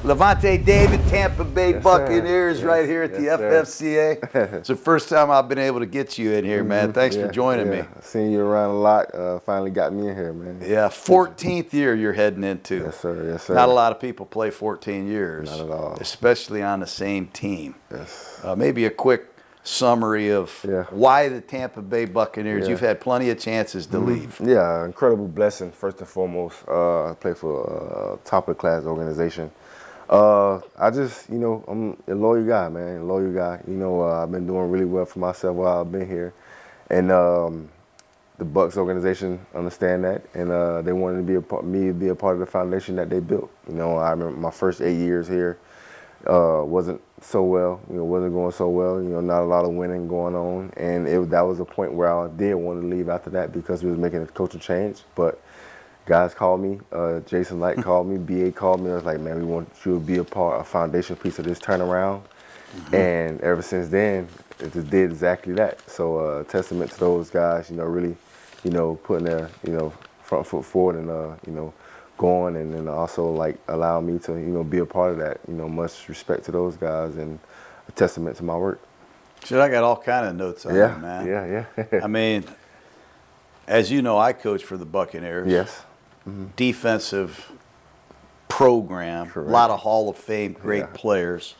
Lavonte David, Tampa Bay Buccaneers, yes, right here at the FFCA. It's the first time I've been able to get you in here, man. Thanks for joining me. I've seen you around a lot. Finally got me in here, man. Yeah, 14th year you're heading into. Yes, sir. Yes, sir. Not a lot of people play 14 years. Not at all. Especially on the same team. Yes. Maybe a quick summary of why the Tampa Bay Buccaneers. You've had plenty of chances to leave. Yeah, incredible blessing, first and foremost. I play for a top-of-the-class organization. I just, I'm a loyal guy, man, a loyal guy. I've been doing really well for myself while I've been here. And the Bucs organization understand that, and they wanted me to be a part of the foundation that they built. I remember my first 8 years here wasn't so well, wasn't going so well, not a lot of winning going on. And that was a point where I did want to leave after that because we was making a coaching change. But guys called me, Jason Light called me, BA called me. I was like, man, we want you to be a foundation piece of this turnaround. And ever since then, it just did exactly that. So testament to those guys, really, putting their, front foot forward and, going and then also like allow me to, be a part of that. Much respect to those guys and a testament to my work. Shit, I got all kind of notes on it, man. Yeah. I mean, as you know, I coach for the Buccaneers. Yes. Defensive program, Correct. A lot of Hall of Fame great players.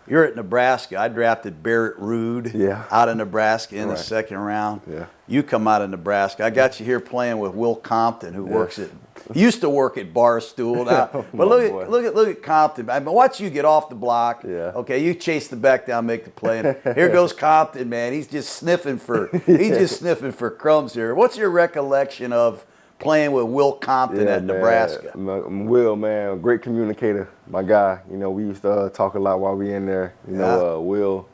You're at Nebraska. I drafted Barrett Rude out of Nebraska in the second round. Yeah. You come out of Nebraska. I got you here playing with Will Compton, who used to work at Barstool now. But look at Compton. I mean, watch you get off the block. Yeah. Okay, you chase the back down, make the play. And here goes Compton, man. He's just sniffing for crumbs here. What's your recollection of playing with Will Compton at Nebraska? Will, man, great communicator, my guy. We used to talk a lot while we in there. Will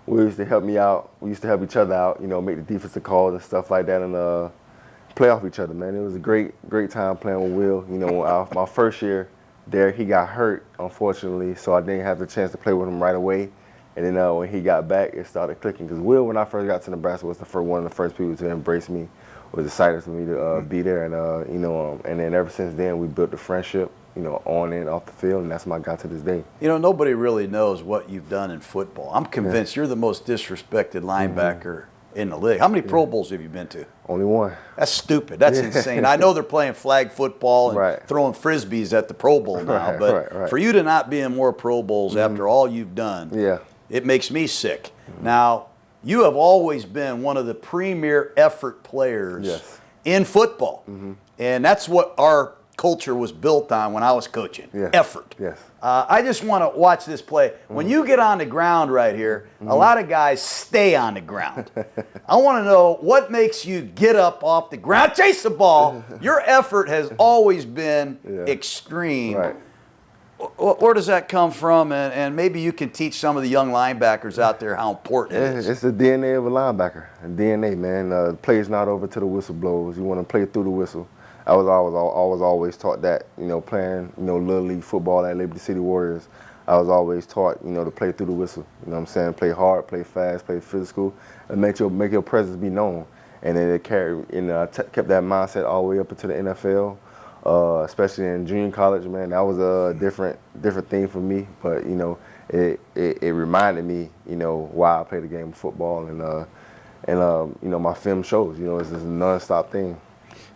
used to help me out. We used to help each other out, make the defensive calls and stuff like that and play off each other, man. It was a great time playing with Will. My first year there, he got hurt, unfortunately, so I didn't have the chance to play with him right away. And then when he got back, it started clicking. Because Will, when I first got to Nebraska, was one of the first people to embrace me. Was excited for me to be there, and and then ever since then we built a friendship, on and off the field, and that's my guy to this day. Nobody really knows what you've done in football. I'm convinced you're the most disrespected linebacker in the league. How many Pro Bowls have you been to? Only one. That's stupid. That's insane. I know they're playing flag football and throwing frisbees at the Pro Bowl now, but for you to not be in more Pro Bowls after all you've done, it makes me sick. Now, you have always been one of the premier effort players in football. And that's what our culture was built on when I was coaching, effort. Yes. I just want to watch this play. When you get on the ground right here, a lot of guys stay on the ground. I want to know what makes you get up off the ground, chase the ball. Your effort has always been extreme. Right. Where does that come from? And maybe you can teach some of the young linebackers out there how important it is. It's the DNA of a linebacker. DNA, man. The play's not over till the whistle blows. You want to play through the whistle. I was always taught that. Playing Little League football at Liberty City Warriors. I was always taught to play through the whistle. You know what I'm saying? Play hard, play fast, play physical, and make your presence be known. And then it carried. I kept that mindset all the way up into the NFL. Especially in junior college, man, that was a different thing for me. But it reminded me, why I play the game of football, and my film shows, it's just a nonstop thing.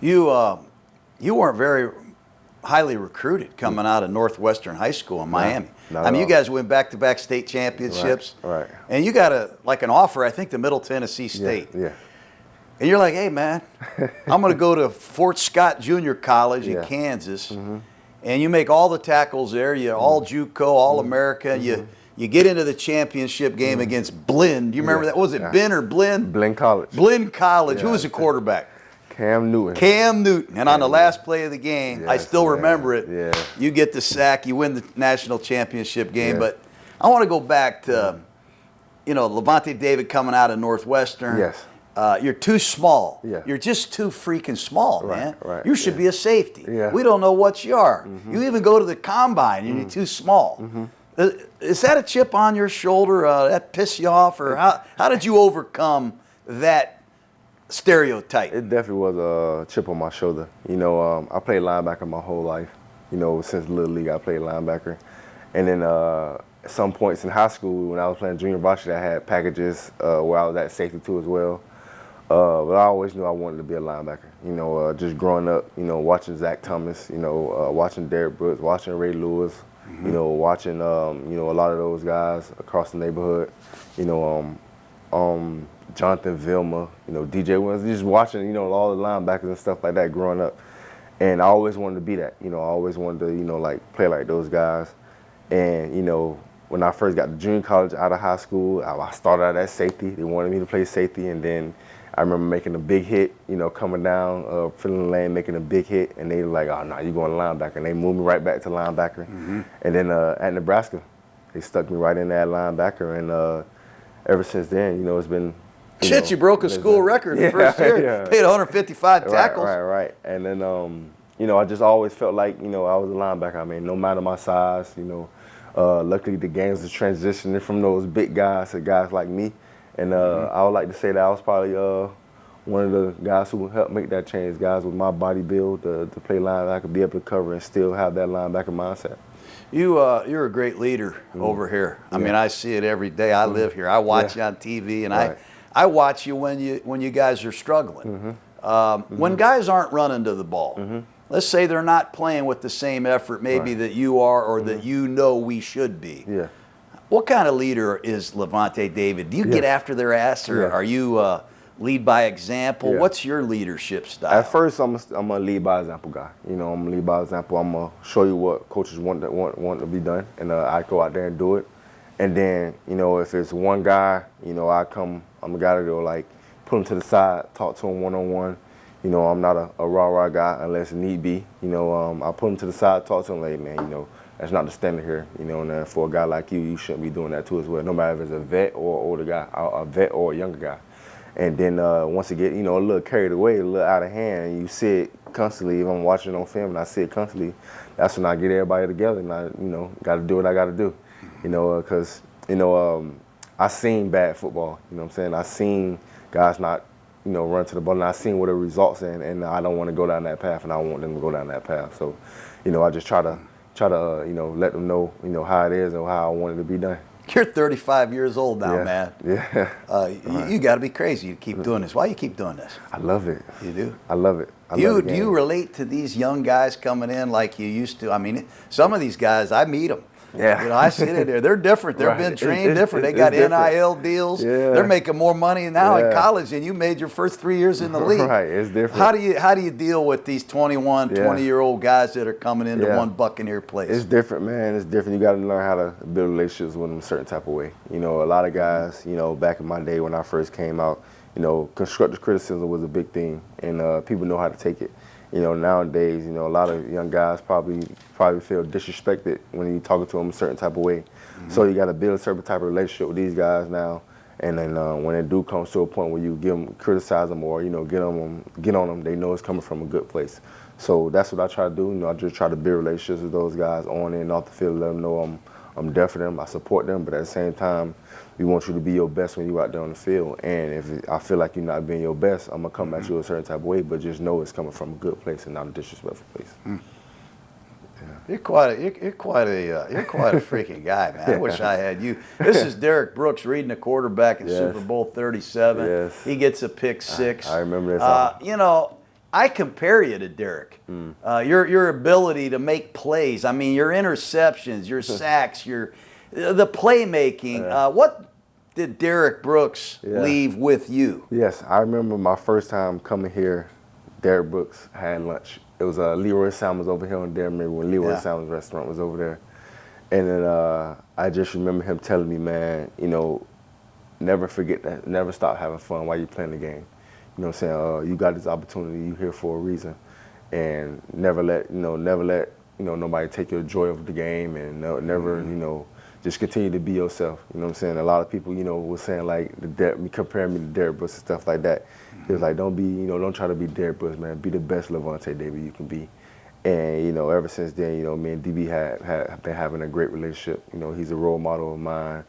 You weren't very highly recruited coming out of Northwestern High School in Miami. I mean, you guys win back-to-back state championships, right? And you got an offer, I think, to Middle Tennessee State. Yeah. And you're like, hey, man, I'm going to go to Fort Scott Junior College in Kansas, and you make all the tackles there. You're all JUCO, all America. You get into the championship game against Blinn. Do you remember that? Was it Ben or Blinn? Blinn College. Blinn College. Who was the quarterback? Cam Newton. Cam Newton. And on the last play of the game, I still remember it. Yeah. You get the sack. You win the national championship game. But I want to go back to, Lavonte David coming out of Northwestern. Yes. You're too small. Yeah. You're just too freaking small, man. Right. You should be a safety. Yeah. We don't know what you are. You even go to the combine and you're too small. Is that a chip on your shoulder? That piss you off? Or how did you overcome that stereotype? It definitely was a chip on my shoulder. I played linebacker my whole life. Since Little League I played linebacker. And then at some points in high school, when I was playing junior varsity, I had packages where I was at safety too as well. But I always knew I wanted to be a linebacker. You know, just growing up, you know, watching Zach Thomas, you know, watching Derek Brooks, watching Ray Lewis, you know, watching, you know, a lot of those guys across the neighborhood, you know, Jonathan Vilma, you know, DJ Williams, just watching, you know, all the linebackers and stuff like that growing up. And I always wanted to be that. You know, I always wanted to, you know, like play like those guys. And, you know, when I first got to junior college out of high school, I started out at safety. They wanted me to play safety, and then I remember making a big hit, you know, coming down, filling the lane, making a big hit, and they were like, oh, no, you're going to linebacker. And they moved me right back to linebacker. And then at Nebraska, they stuck me right in that linebacker, and ever since then, you know, it's been... You broke a school record the first year. Played 155 tackles. Right. And then, you know, I just always felt like, you know, I was a linebacker. I mean, no matter my size, you know, luckily the games are transitioning from those big guys to guys like me. And I would like to say that I was probably one of the guys who helped make that change, guys with my body build to play linebacker, be able to cover and still have that linebacker mindset. You're a great leader over here. I mean, I see it every day. I live here. I watch you on TV, and I watch you when you guys are struggling. When guys aren't running to the ball, let's say they're not playing with the same effort maybe that you are, or that you know we should be. What kind of leader is Lavonte David? Do you get after their ass, or are you lead by example? What's your leadership style? At first, I'm a lead by example guy. You know, I'm a lead by example. I'm gonna show you what coaches want to be done, and I go out there and do it. And then, you know, if it's one guy, you know, I'm a guy to go like put him to the side, talk to him one-on-one. You know, I'm not a rah-rah guy unless need be. You know, I put him to the side, talk to him like, man, you know, that's not the standard here. You know, and for a guy like you, you shouldn't be doing that too as well. No matter if it's a vet or an older guy, a vet or a younger guy. And then once it get, you know, a little carried away, a little out of hand, and you see it constantly, if I'm watching on film and I see it constantly, that's when I get everybody together and I, you know, got to do what I got to do. You know, because, you know, I seen bad football, you know what I'm saying? I seen guys not, you know, run to the ball, and I seen what the results in, and I don't want to go down that path, and I don't want them to go down that path. So, you know, I just try to you know, let them know, you know, how it is and how I want it to be done. You're 35 years old now, man. You got to be crazy to keep doing this. Why you keep doing this? I love it. You do? I love it. Do you relate to these young guys coming in like you used to? I mean, some of these guys, I meet them. You know, I sit in there. They're different. They're being trained different. They got NIL deals. They're making more money now in college than you made your first 3 years in the league. It's different. How do you deal with these 21, 20-year-old guys that are coming into one Buccaneer place? It's different, man. It's different. You got to learn how to build relationships with them a certain type of way. You know, a lot of guys, you know, back in my day when I first came out, you know, constructive criticism was a big thing, and people know how to take it. You know, nowadays, you know, a lot of young guys probably feel disrespected when you talking to them a certain type of way. So you got to build a certain type of relationship with these guys now. And then when it do comes to a point where you criticize them or, you know, get on them, they know it's coming from a good place. So that's what I try to do. You know, I just try to build relationships with those guys on and off the field, let them know I'm there for them, I support them, but at the same time, we want you to be your best when you're out there on the field. And if I feel like you're not being your best, I'm gonna come at you a certain type of way, but just know it's coming from a good place and not a disrespectful place. You're quite a freaking guy, man. I wish I had you. This is Derek Brooks reading a quarterback in Super Bowl 37. He gets a pick six. I remember this. You know, I compare you to Derek. Your ability to make plays. I mean, your interceptions, your sacks, the playmaking. What did Derek Brooks leave with you? Yes, I remember my first time coming here. Derek Brooks had lunch. It was Leroy Salmon's over here on Dearman when Leroy Salmon's restaurant was over there. And then I just remember him telling me, man, you know, never forget that, never stop having fun while you're playing the game. You know what I'm saying? You got this opportunity, you here for a reason. And never let nobody take your joy of the game, and never, you know, just continue to be yourself. You know what I'm saying? A lot of people, you know, were saying like comparing me to Derek Brooks and stuff like that. He was like, don't try to be Derek Brooks, man. Be the best Lavonte David you can be. And, you know, ever since then, you know, me and DB have been having a great relationship. You know, he's a role model of mine.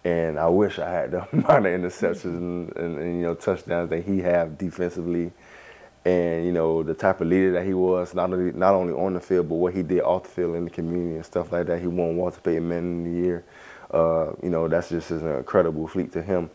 And I wish I had the amount of interceptions and you know, touchdowns that he have defensively. And, you know, the type of leader that he was, not only on the field, but what he did off the field in the community and stuff like that. He won Walter Payton Man of the Year. You know, that's just an incredible feat to him.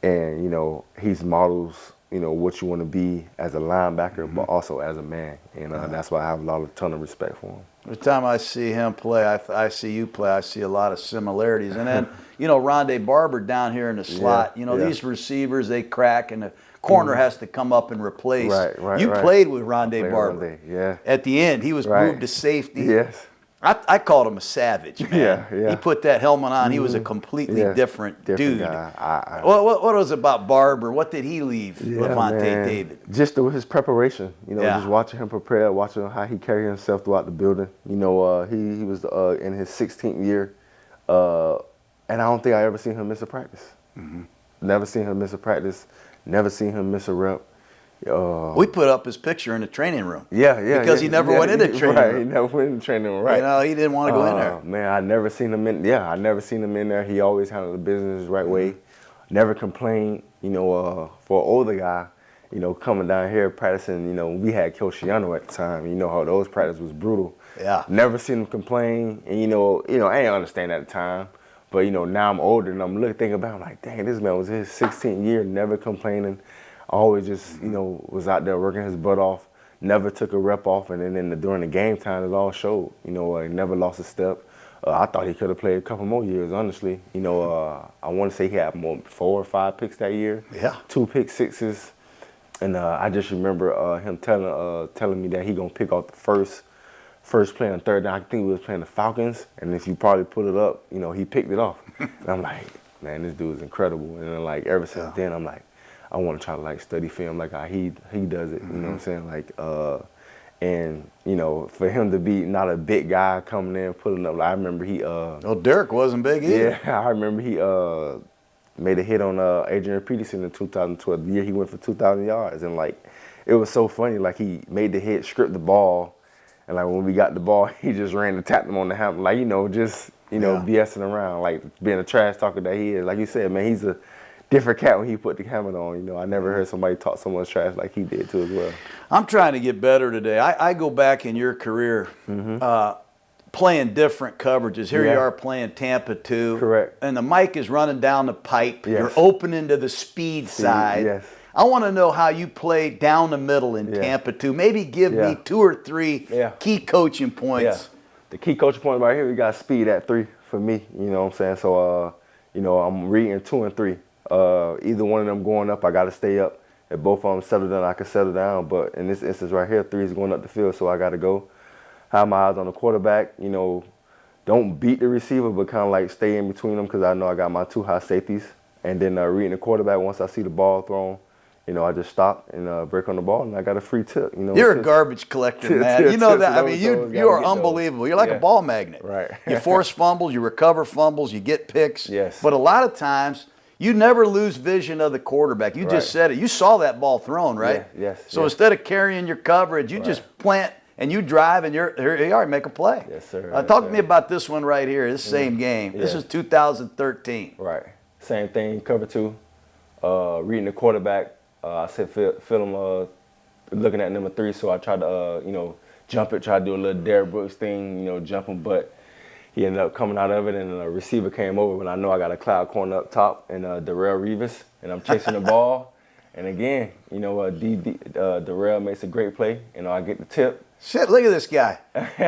And, you know, he's models, you know, what you want to be as a linebacker, but also as a man. And that's why I have a ton of respect for him. Every time I see him play, I see you play, I see a lot of similarities. And then, you know, Rondé Barber down here in the slot, you know, these receivers, they crack, and the corner has to come up and replace. You played with Rondé Barber. At the end, he was moved to safety. Yes. I called him a savage, man. Yeah. He put that helmet on. He was a completely different dude. Guy. What was it about Barber? What did he leave Lavonte David? Just his preparation. You know, just watching him prepare, watching how he carried himself throughout the building. You know, he was in his 16th year, and I don't think I ever seen him miss a practice. Never seen him miss a practice. Never seen him miss a rep. We put up his picture in the training room. Because he never went in the training room. He never went in the training room, right. You know, he didn't want to go in there. Man, I never seen him in there. He always handled the business the right way. Never complained, you know, for an older guy, you know, coming down here practicing, you know, we had Coach Gruden at the time. You know how those practices was brutal. Never seen him complain. And, you know, I didn't understand at the time. But, you know, now I'm older and I'm thinking about it, I'm like, dang, this man was his 16th year, never complaining. Always just, you know, was out there working his butt off. Never took a rep off, and then during the game time, it all showed. You know, he never lost a step. I thought he could have played a couple more years, honestly. You know, I want to say he had 4 or 5 picks that year. 2 pick sixes, and I just remember him telling me that he gonna pick off the first play on third down. I think he was playing the Falcons, and if you probably put it up, you know, he picked it off. And I'm like, man, this dude is incredible. And then, like, ever since then, I'm like, I want to try to, like, study film like how he does it, you know what I'm saying? Like, and, you know, for him to be not a big guy coming in, pulling up, like, I remember he Derek wasn't big either. Yeah, I remember he made a hit on Adrian Peterson in 2012, the year he went for 2,000 yards. And, like, it was so funny. Like, he made the hit, stripped the ball, and, like, when we got the ball, he just ran and tapped him on the helmet. Like, you know, just, you know, BSing around, like, being a trash talker that he is. Like you said, man, he's a different cat when he put the helmet on. You know, I never heard somebody talk so much trash like he did too as well. I'm trying to get better today. I go back in your career playing different coverages. Here you are playing Tampa 2. Correct. And the mic is running down the pipe. You're opening to the speed side. I want to know how you play down the middle in Tampa 2. Maybe give me 2 or 3 key coaching points. The key coaching point right here, we got speed at 3 for me. You know what I'm saying? So, you know, I'm reading 2 and 3. Either one of them going up, I got to stay up. If both of them settle down, I can settle down. But in this instance right here, 3 is going up the field, so I got to go. Have my eyes on the quarterback. You know, don't beat the receiver, but kind of like stay in between them because I know I got my 2 high safeties. And then reading the quarterback, once I see the ball thrown, you know, I just stop and break on the ball, and I got a free tip. You know, you're a garbage collector, man. You know that. I mean, you are unbelievable. You're like a ball magnet. Right. You force fumbles, you recover fumbles, you get picks. Yes. But a lot of times, you never lose vision of the quarterback. You just said it. You saw that ball thrown, right? Yes. So instead of carrying your coverage, you just plant and you drive, and here you are, make a play. Yes, sir. Talk to me about this one right here. This same game. This is 2013. Right. Same thing. Cover 2. Reading the quarterback. I said feel him looking at number 3, so I tried to you know, jump it, try to do a little Derrick Brooks thing, you know, jump him, but he ended up coming out of it, and the receiver came over, and I know I got a cloud corner up top, and Darrell Revis, and I'm chasing the ball, and again, you know, Darrell makes a great play, and I get the tip. Shit, look at this guy.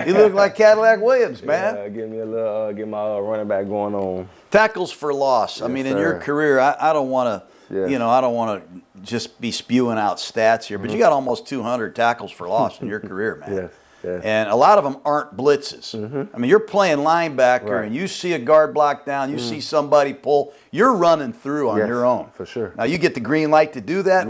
He look like Cadillac Williams, man. Give me a little, get my running back going on. Tackles for loss. I mean, in your career, I don't want to. You know, I don't want to just be spewing out stats here, but you got almost 200 tackles for loss in your career, man. And a lot of them aren't blitzes. I mean, you're playing linebacker, and you see a guard block down, you see somebody pull, you're running through on your own. For sure. Now, you get the green light to do that.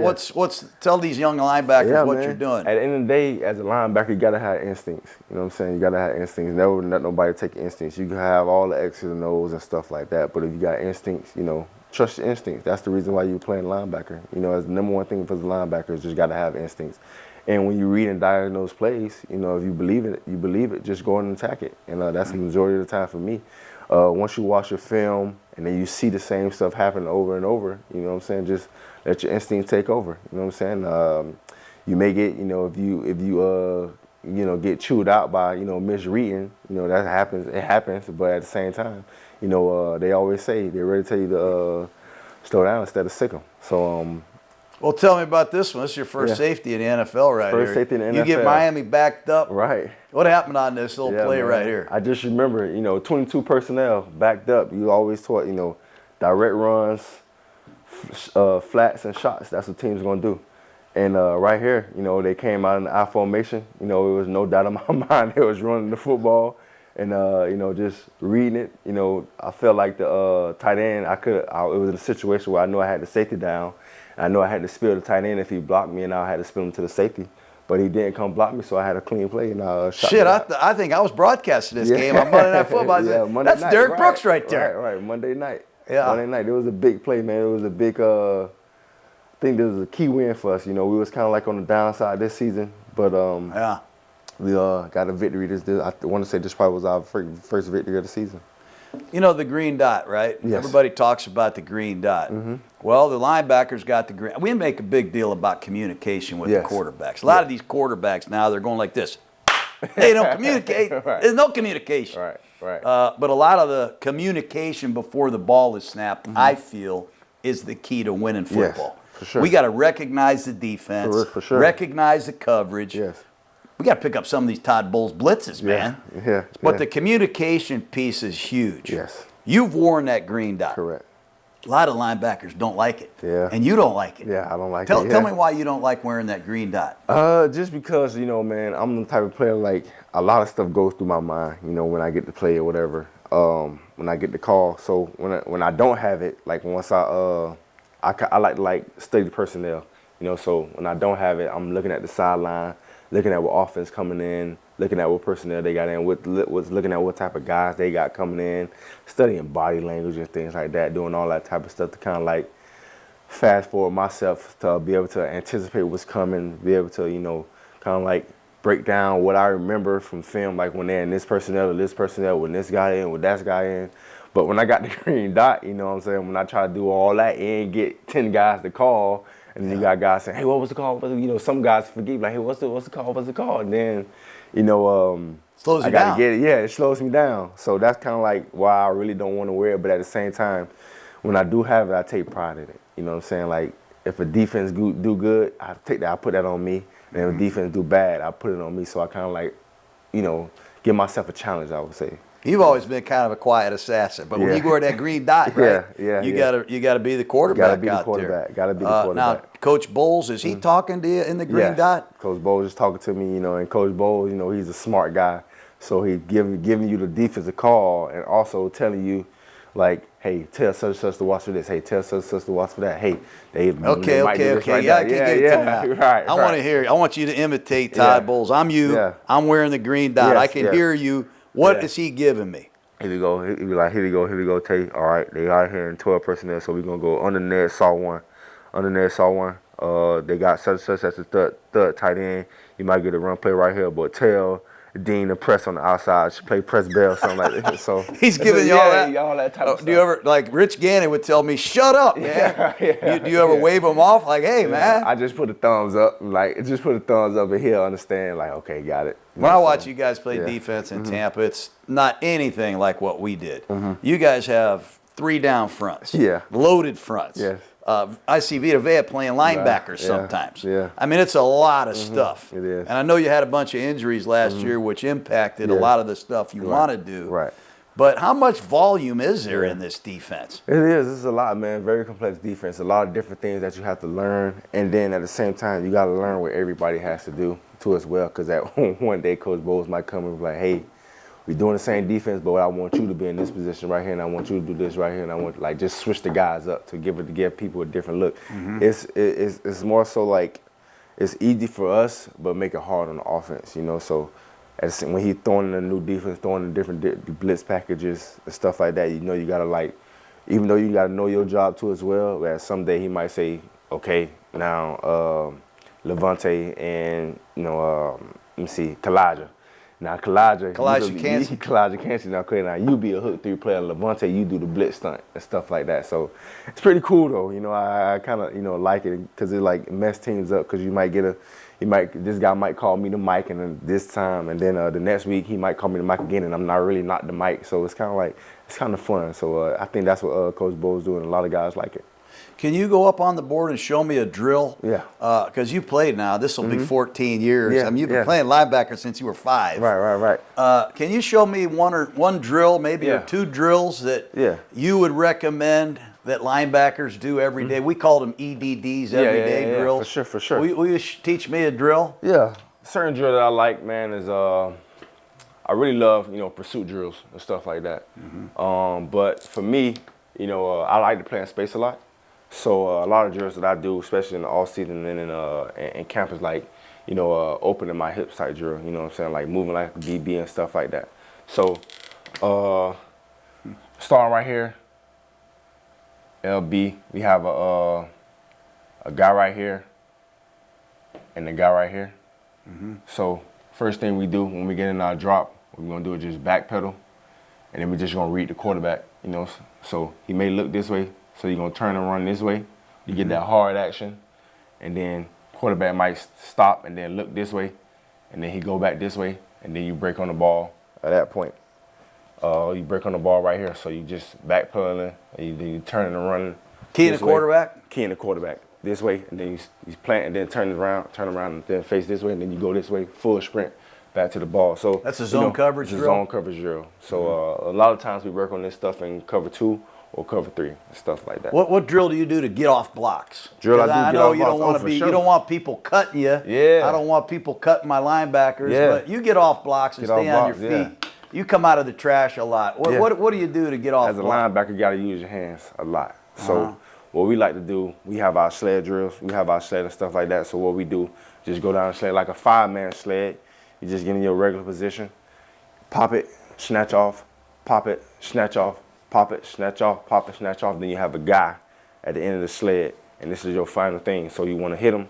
Tell these young linebackers what you're doing. At the end of the day, as a linebacker, you got to have instincts. You know what I'm saying? You got to have instincts. Never let nobody take instincts. You can have all the X's and O's and stuff like that, but if you got instincts, you know, trust your instincts. That's the reason why you're playing linebacker. You know, as the number one thing for the linebacker is just got to have instincts. And when you read and diagnose plays, you know, if you believe it, you believe it. Just go in and attack it. And that's the majority of the time for me. Once you watch your film and then you see the same stuff happen over and over, you know what I'm saying? Just let your instinct take over. You know what I'm saying? you may get, if you get chewed out by, misreading, that happens. It happens, but at the same time, they always say they're ready to tell you to slow down instead of sick them. So, well, tell me about this one. This is your first safety in the NFL right here. First safety in the NFL. You get Miami backed up. Right. What happened on this little play right here? I just remember, 22 personnel backed up. You always taught, direct runs, flats, and shots. That's what teams going to do. And right here, they came out in the I formation. It was no doubt in my mind they was running the football and, just reading it. I felt like the tight end, it was in a situation where I knew I had the safety down. I know I had to spill the tight end if he blocked me, and I had to spill him to the safety. But he didn't come block me, so I had a clean play. And shot. Shit, I think I was broadcasting this game on Monday Night Football. That's night, Derek Brooks right there. Right, Monday night. Yeah. Monday night. It was a big play, man. It was a big, I think this was a key win for us. We was kind of like on the downside this season. But we got a victory. I want to say this probably was our first victory of the season. The green dot, right? Yes. Everybody talks about the green dot. Mm-hmm. Well, the linebackers got the green. We make a big deal about communication with the quarterbacks. A lot of these quarterbacks now, they're going like this. They don't communicate. Right. There's no communication. Right. But a lot of the communication before the ball is snapped, I feel, is the key to winning football. Yes, for sure. We got to recognize the defense, for sure. recognize the coverage. Yes. We got to pick up some of these Todd Bowles blitzes, man. Yeah. But the communication piece is huge. Yes. You've worn that green dot. Correct. A lot of linebackers don't like it. Yeah. And you don't like it. Yeah, I don't like it. Tell me why you don't like wearing that green dot. Just because, man, I'm the type of player, like, a lot of stuff goes through my mind, when I get to play or whatever, when I get the call. So when I don't have it, like, once I like to, study the personnel, so when I don't have it, I'm looking at the sideline, looking at what offense coming in, looking at what personnel they got in, looking at what type of guys they got coming in, studying body language and things like that, doing all that type of stuff to kind of fast forward myself to be able to anticipate what's coming, be able to, kind of break down what I remember from film, like when they're in this personnel or this personnel, when this guy in, with that guy in. But when I got the green dot, you know what I'm saying, when I try to do all that and get 10 guys to call, and then you got guys saying, hey, what was the call? Some guys forget, like, hey, what's the call? What's the call? And then, slows you I got down. to get it. Yeah, it slows me down. So that's kind of why I really don't want to wear it. But at the same time, when I do have it, I take pride in it. You know what I'm saying? Like, if a defense do good, I take that, I put that on me. And if a defense do bad, I put it on me. So I kind of give myself a challenge, I would say. You've always been kind of a quiet assassin, but when you wear that green dot, right? You gotta be the quarterback out there. Gotta be the quarterback. Now, Coach Bowles, is he talking to you in the green dot? Coach Bowles is talking to me, and Coach Bowles, he's a smart guy, so he's giving you the defensive call and also telling you, like, hey, tell such and such to watch for this. Hey, tell such and such to watch for that. Hey, they okay. Right Yeah, I can give it to him. Right. I want to hear. I want you to imitate Todd Bowles. I'm you. Yeah. I'm wearing the green dot. Yes, I can hear you. What is he giving me? Here we go. He'd be like, here we go, Tay. All right, they out here in 12 personnel, so we're going to go under there, saw one. Under there, saw one. They got such as the third tight end. You might get a run play right here, but tell Dean to press on the outside, play press bell, something like that. So he's giving you all that type of stuff. Do you ever, like Rich Gannon would tell me, shut up, man. Do you ever wave him off like, hey, man? I just put a thumbs up, and he'll understand, like, okay, got it. When I watch you guys play defense in Tampa, it's not anything like what we did. You guys have 3 down fronts, loaded fronts. Yes. I see Vita Vea playing linebackers sometimes. Yeah. I mean, it's a lot of stuff. It is. And I know you had a bunch of injuries last year, which impacted a lot of the stuff you want to do. Right. But how much volume is there in this defense? It is. It's a lot, man. Very complex defense. A lot of different things that you have to learn. And then at the same time, you got to learn what everybody has to do too as well. Because that one day, Coach Bowles might come and be like, hey, we're doing the same defense, but I want you to be in this position right here, and I want you to do this right here, and I want just switch the guys up to give people a different look. It's more so like it's easy for us, but make it hard on the offense, So when he's throwing in a new defense, throwing in different blitz packages and stuff like that, you gotta even though you gotta know your job too as well. That someday he might say, okay, now Lavonte and let me see, Kalijah. Now, Kalijah Kansas. Now, you be a hook 3 player. Lavonte, you do the blitz stunt and stuff like that. So it's pretty cool, though. You know, I kind of, you know, like it because it, like, mess teams up because you might get this guy might call me the mic and then this time, and then the next week he might call me the mic again, and I'm not really not the mic. So it's kind of like, it's kind of fun. So I think that's what Coach Bo's doing. A lot of guys like it. Can you go up on the board and show me a drill? Yeah. Because you played now. This will be 14 years. Yeah, I mean, you've been playing linebacker since you were 5. Right. Can you show me one drill, maybe, or 2 drills that you would recommend that linebackers do every day? We called them EDDs, everyday drills. For sure. Will you teach me a drill? Yeah. Certain drill that I like, man, is I really love, you know, pursuit drills and stuff like that. But for me, you know, I like to play in space a lot. So a lot of drills that I do, especially in the off season and in camp, is like, you know, opening my hips type drill. You know what I'm saying? Like moving like a DB and stuff like that. So starting right here, LB, we have a guy right here and a guy right here. So first thing we do when we get in our drop, what we're gonna do is just back pedal, and then we're just gonna read the quarterback. You know, so he may look this way. So you're going to turn and run this way. You get that hard action. And then quarterback might stop and then look this way. And then he go back this way. And then you break on the ball at that point. You break on the ball right here. So you just backpedaling. And you turning and running. Key in the quarterback? Key in the quarterback. This way. And then you plant and then turn around and then face this way. And then you go this way. Full sprint back to the ball. So that's a zone coverage drill? It's a zone coverage drill. So a lot of times we work on this stuff in cover 2. Or cover 3 and stuff like that. What drill do you do to get off blocks? Drill I know you don't want to be. You don't want people cutting you. Yeah. I don't want people cutting my linebackers. Yeah. But you get off blocks and stay on your feet. Yeah. You come out of the trash a lot. What do you do to get off? As a linebacker, you got to use your hands a lot. So what we like to do, we have our sled drills. We have our sled and stuff like that. So what we do, just go down the sled like a 5-man sled. You just get in your regular position, pop it, snatch off, pop it, snatch off. Pop it, snatch off, pop it, snatch off. Then you have a guy at the end of the sled, and this is your final thing. So you want to hit him,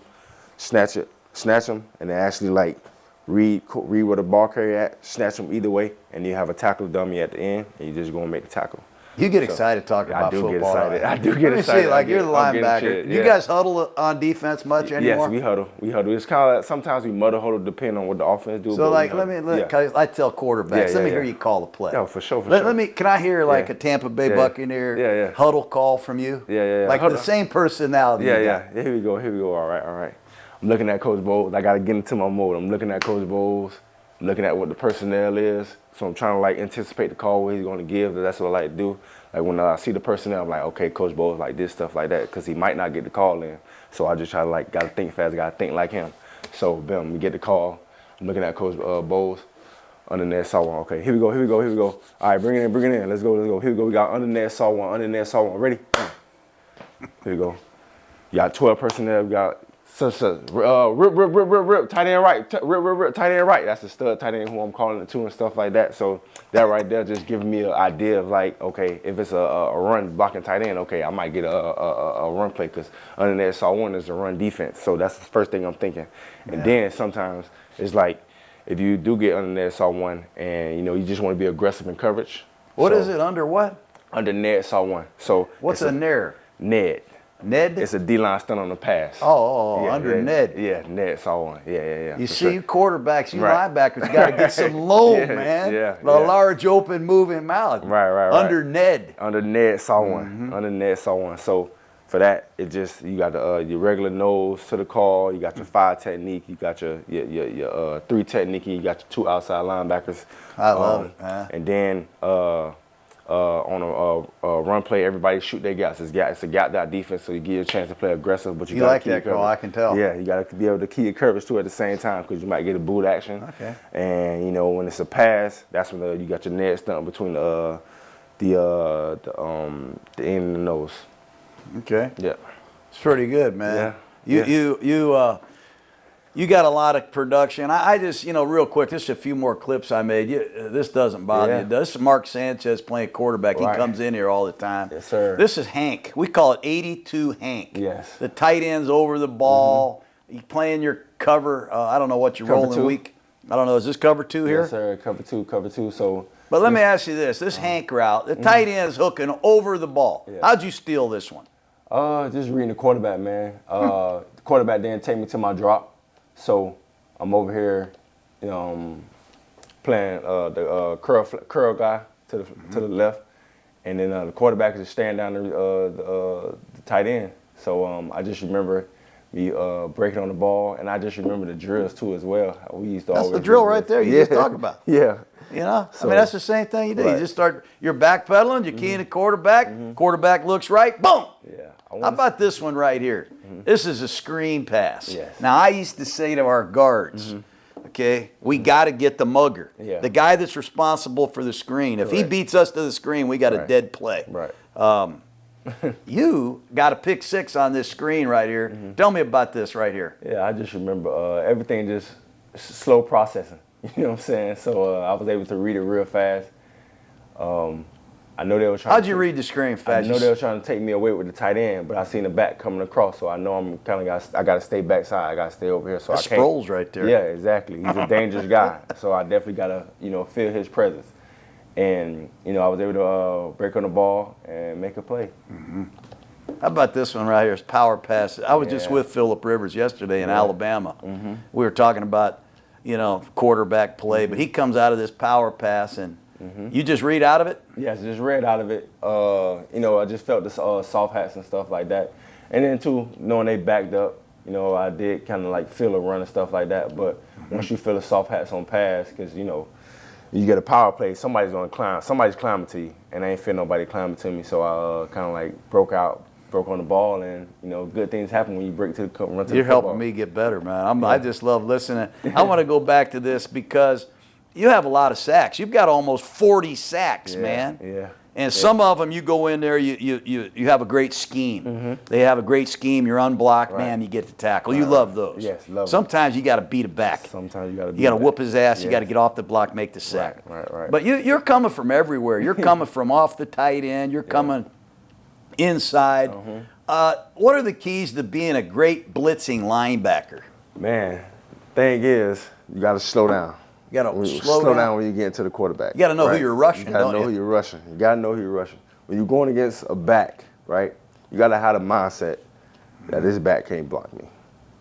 snatch him, and then actually like read where the ball carrier at, snatch him either way, and you have a tackle dummy at the end, and you just go and make the tackle. You get excited talking about football. I do get excited. See, like you're the linebacker. You guys huddle on defense much anymore? Yes, we huddle. It's kind of like sometimes we muddle huddle depending on what the offense do. So like, I tell quarterbacks, let me hear you call the play. Yeah, for sure. Can I hear like a Tampa Bay Buccaneer huddle call from you? Yeah. Like the same personality. Yeah. Here we go. All right. I'm looking at Coach Bowles. I got to get into my mode. I'm looking at Coach Bowles. I'm looking at what the personnel is. So I'm trying to like anticipate the call what he's going to give. That's what I like to do. Like when I see the personnel, I'm like, okay, Coach Bowles like this, stuff like that, because he might not get the call in. So I just try to like, got to think fast, got to think like him. So boom, we get the call. I'm looking at Coach Bowles. Undernet saw one. Okay, here we go. All right, bring it in. Let's go. Here we go. We got undernet saw one. Ready? Here we go. You got 12 personnel. We got rip, tight end right, rip, tight end right. That's the stud tight end who I'm calling it to and stuff like that. So that right there just giving me an idea of like, okay, if it's a run blocking tight end, okay, I might get a run play because underneath saw one is a run defense. So that's the first thing I'm thinking. And then sometimes it's like if you do get underneath saw one and you just want to be aggressive in coverage. What is it under what? Under Ned saw one. So what's a Ned? Ned? It's a D-line stunt on the pass. Under Ned. Yeah, Ned saw one. Yeah. You see, quarterbacks, linebackers got to get some low, man. A large, open, moving mouth. Right. Under Ned. Under Ned saw one. Under Ned saw one. So for that, it just, you got your regular nose to the call. You got your 5 technique. You got your 3 technique. You got your 2 outside linebackers. I love it, man. And then on a run play, everybody shoot their gaps. It's a gap that defense, so you give you a chance to play aggressive. But you like that call, I can tell. Yeah, you got to be able to keep your coverage too at the same time because you might get a boot action. Okay. And when it's a pass, that's when you got your Ned stunt between the end and the nose. Okay. Yeah. It's pretty good, man. Yeah. You got a lot of production. I just, real quick, just a few more clips I made. This doesn't bother you. This is Mark Sanchez playing quarterback. Right. He comes in here all the time. Yes, sir. This is Hank. We call it 82 Hank. Yes. The tight end's over the ball. You playing your cover. I don't know what you're rolling week. I don't know, is this cover 2 here? Yes, sir, cover two. So, but let me ask you this. This Hank route, the tight end is hooking over the ball. Yeah. How'd you steal this one? Just reading the quarterback, man. The quarterback didn't take me to my drop. So I'm over here, playing the curl guy to the left. And then the quarterback is staring down the tight end. So I just remember me breaking on the ball, and I just remember the drills too as well. We used to That's always the drill right there. You just talk about. Yeah. You know, so, I mean, that's the same thing you do. Right. You just start, you're backpedaling, you're keying the quarterback, quarterback looks right, boom. Yeah. How about this one right here? This is a screen pass. Yes. Now, I used to say to our guards, okay, we got to get the mugger. Yeah. The guy that's responsible for the screen. If he beats us to the screen, we got a dead play. Right. You got a pick 6 on this screen right here. Tell me about this right here. Yeah, I just remember everything just slow processing. You know what I'm saying? So I was able to read it real fast. I know they were trying. How'd you read the screen fast? I know they were trying to take me away with the tight end, but I seen the back coming across, so I know I'm kind of I got to stay backside. I got to stay over here. So That's Sproles right there. Yeah, exactly. He's a dangerous guy, so I definitely got to feel his presence. And I was able to break on the ball and make a play. How about this one right here? It's power pass. I was just with Phillip Rivers yesterday in Alabama. We were talking about quarterback play, but he comes out of this power pass and. You just read out of it? Yes, just read out of it. I just felt the soft hats and stuff like that. And then, too, knowing they backed up, I did kind of like feel a run and stuff like that. But once you feel the soft hats on pass, because, you get a power play, somebody's going to climb. Somebody's climbing to you, and I ain't feel nobody climbing to me. So I kind of like broke on the ball, and, good things happen when you break to the run to the football. You're helping me get better, man. I just love listening. I want to go back to this because you have a lot of sacks. You've got almost 40 sacks, man. Yeah. And some of them, you go in there, you have a great scheme. They have a great scheme. You're unblocked, man. You get the tackle. You love those. Yes, love. Sometimes you got to beat it back. Sometimes you got to. You got to whoop his ass. Yes. You got to get off the block, make the sack. Right. But you're coming from everywhere. You're coming from off the tight end. You're coming inside. What are the keys to being a great blitzing linebacker? Man, thing is, you got to slow down. You got to slow down when you get into the quarterback. You got to know who you're rushing. You got to know who you're rushing. You got to know who you're rushing. When you're going against a back, right, you got to have a mindset that this back can't block me.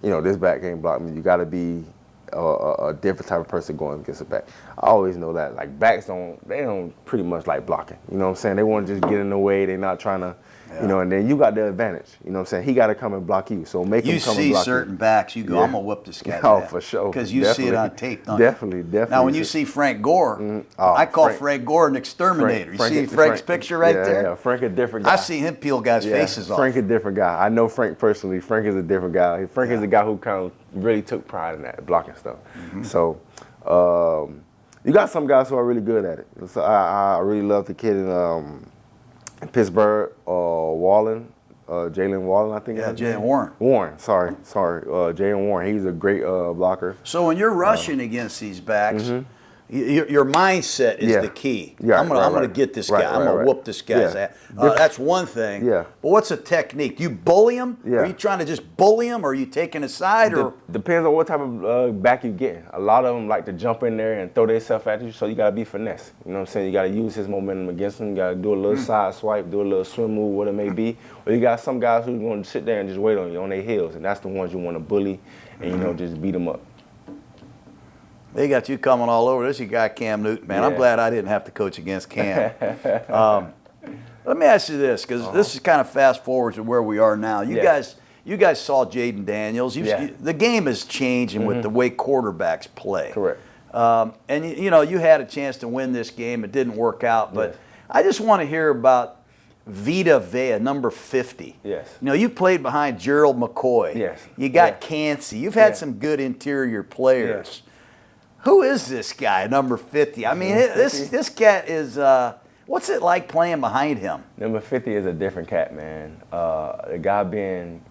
This back can't block me. You got to be a different type of person going against a back. I always know that. Like, backs don't pretty much like blocking. You know what I'm saying? They want to just get in the way. They're not trying to. And then you got the advantage. You know what I'm saying? He got to come and block you. So make him come and block you. You see certain backs, you go, I'm going to whip this guy. Oh, for sure. Because you see it on tape, don't you? Definitely. Now, when you see Frank Gore, I call Frank Gore an exterminator. You see Frank's picture right there? Yeah, Frank a different guy. I see him peel guys' faces off. Frank a different guy. I know Frank personally. Frank is a different guy. Frank is a guy who kind of really took pride in that, blocking stuff. So you got some guys who are really good at it. So I really love the kid in Pittsburgh, Wallen. Jalen Wallen, I think. Yeah, Jalen Warren. Sorry. Jalen Warren. He's a great blocker. So when you're rushing against these backs, your mindset is the key. Yeah, I'm gonna get this guy. I'm gonna whoop this guy's ass. That's one thing. Yeah. But what's a technique? You bully him? Yeah. Are you trying to just bully him, or are you taking a side? Or depends on what type of back you get. A lot of them like to jump in there and throw themselves at you, so you gotta be finesse. You know what I'm saying? You gotta use his momentum against him. You gotta do a little side swipe, do a little swim move, what it may be. Or you got some guys who's gonna sit there and just wait on you on their heels, and that's the ones you want to bully and just beat them up. They got you coming all over. This is your guy Cam Newton, man. I'm glad I didn't have to coach against Cam. Let me ask you this, because this is kind of fast forward to where we are now. You guys saw Jaden Daniels. The game is changing with the way quarterbacks play. Correct. And you had a chance to win this game. It didn't work out, but I just want to hear about Vita Vea, number 50. Yes. You played behind Gerald McCoy. Yes. You got Cansey. You've had some good interior players. Yes. Who is this guy, number 50? I mean, this cat is, what's it like playing behind him? Number 50 is a different cat, man. The guy being,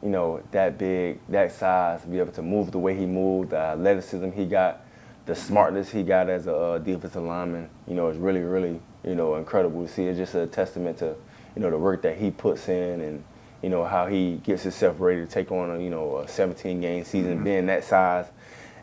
that big, that size, to be able to move the way he moved, the athleticism he got, the smartness he got as a defensive lineman, is really, really, incredible to see. It's just a testament to, the work that he puts in and, how he gets himself ready to take on a 17-game season, being that size.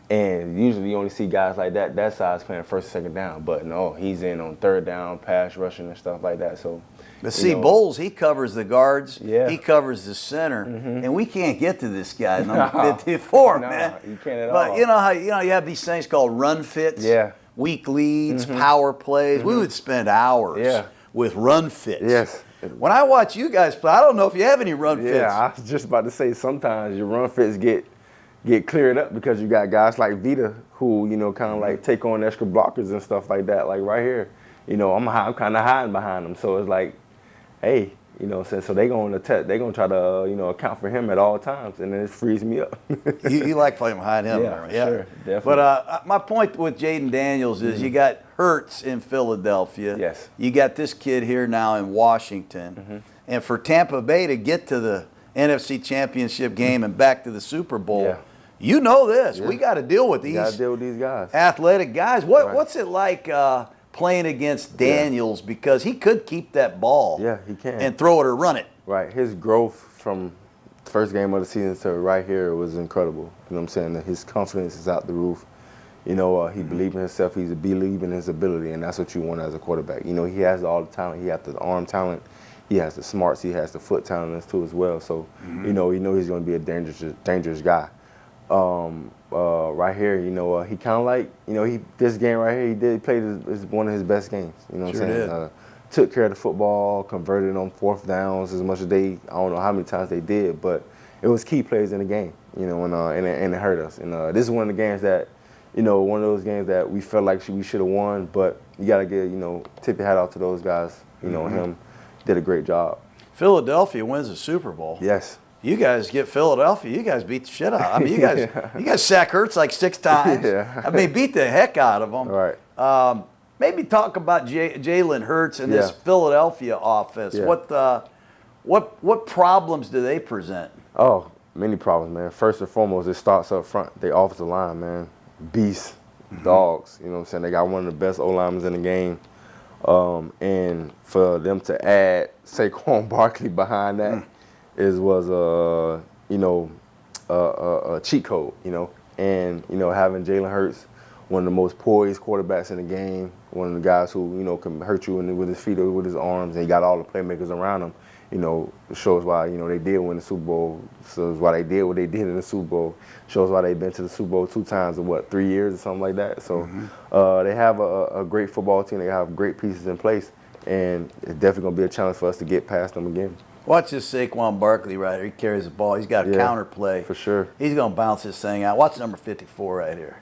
And usually you only see guys like that size playing first and second down. But no, he's in on third down, pass rushing and stuff like that. So, but see, Bowles, he covers the guards, yeah. he covers the center, and we can't get to this guy, number 54, man. You can't at all. But you know how you have these things called run fits, weak leads, power plays. We would spend hours with run fits. Yes. When I watch you guys play, I don't know if you have any run fits. Yeah, I was just about to say sometimes your run fits get cleared up because you got guys like Vita who, kind of like take on extra blockers and stuff like that. Like right here, I'm kind of hiding behind them. So it's like, hey, so they're going to try to, account for him at all times, and then it frees me up. you like playing behind him, yeah, sure, definitely. But my point with Jaden Daniels is you got Hurts in Philadelphia. Yes. You got this kid here now in Washington, and for Tampa Bay to get to the NFC Championship game and back to the Super Bowl. Yeah. You know this. Yeah. We got to deal with these. Got to deal with these guys. Athletic guys. What's it like playing against Daniels because he could keep that ball? Yeah, he can. And throw it or run it. Right. His growth from first game of the season to right here was incredible. You know what I'm saying? That his confidence is out the roof. He believes in himself. He's believing in his ability, and that's what you want as a quarterback. He has all the talent. He has the arm talent. He has the smarts. He has the foot talent too as well. So, he's going to be a dangerous guy. Right here, he kind of like, this game right here, he played one of his best games. You know what I'm saying? Took care of the football, converted on fourth downs as much as I don't know how many times they did, but it was key plays in the game, and it hurt us. And this is one of the games that, one of those games that we felt like we should have won, but you got to tip your hat off to those guys. Him did a great job. Philadelphia wins the Super Bowl. Yes. You guys get Philadelphia. You guys beat the shit out. I mean, you guys sack Hurts like 6 times. Yeah. I mean, beat the heck out of them. Right. Maybe talk about Jalen Hurts and this Philadelphia offense. Yeah. What problems do they present? Oh, many problems, man. First and foremost, it starts up front. They offensive line, man, beasts, dogs. You know what I'm saying? They got one of the best O-linemen in the game. And for them to add Saquon Barkley behind that was a cheat code, and having Jalen Hurts, one of the most poised quarterbacks in the game, one of the guys who can hurt you with his feet or with his arms, and he got all the playmakers around him. Shows why they did win the Super Bowl. Shows why they did what they did in the Super Bowl. Shows why they've been to the Super Bowl 2 times in 3 years or something like that. So they have a great football team. They have great pieces in place, and it's definitely gonna be a challenge for us to get past them again. Watch this Saquon Barkley right here. He carries the ball. He's got a counter play. For sure. He's going to bounce this thing out. Watch number 54 right here.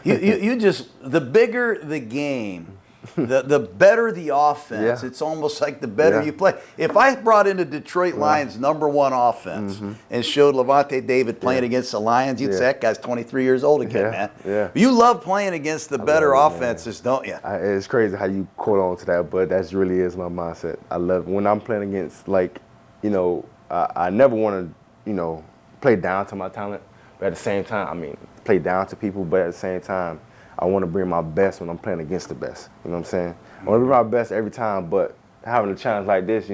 You just, the bigger the game, the better the offense. It's almost like the better you play. If I brought in the Detroit Lions' #1 offense and showed Lavonte David playing against the Lions, you'd say that guy's 23 years old again, man. Yeah. You love playing against the better offenses, don't you? It's crazy how you quote on to that, but that really is my mindset. I love when I'm playing against, I never want to, play down to my talent, but at the same time, play down to people, but at the same time, I want to bring my best when I'm playing against the best. You know what I'm saying? I want to bring my best every time, but having a challenge like this,